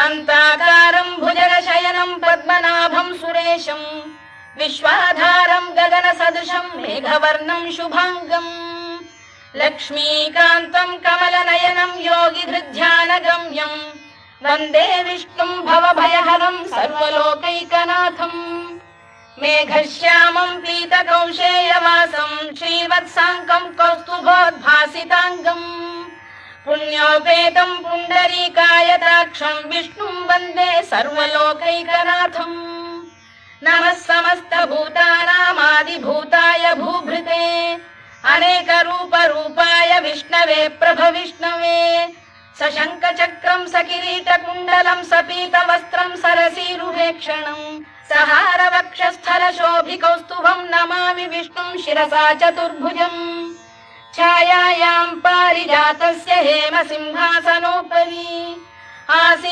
शान्ताकारं भुजगशयनं पद्मनाभं सुरेशं विश्वाधारं गगनसदृशं मेघवर्णं शुभांगम् लक्ष्मीकान्तं कमलनयनं योगिधृध्यानगम्यं वन्दे विष्णुं भवभयहरं सर्वलोकैकनाथम् मेघश्यामं पीतकौशेयवासं श्रीवत्साङ्कं कौस्तुभोद्भासिताङ्गम् पुण्योपेतं पुण्डरीकायताक्षं विष्णुं वन्दे सर्वलोकैकनाथम् नमः समस्तभूतानामादिभूताय भूभृते अनेकरूपरूपाय विष्णवे प्रभविष्णवे सशङ्खचक्रं सकिरीटकुण्डलं सपीतवस्त्रं सरसीरुहेक्षणं सहारवक्षस्थलशोभिकौस्तुभं नमामि विष्णुं शिरसा चतुर्भुजम् छायायां पारिजातस्य हेमसिंहासनोपरि आसीत्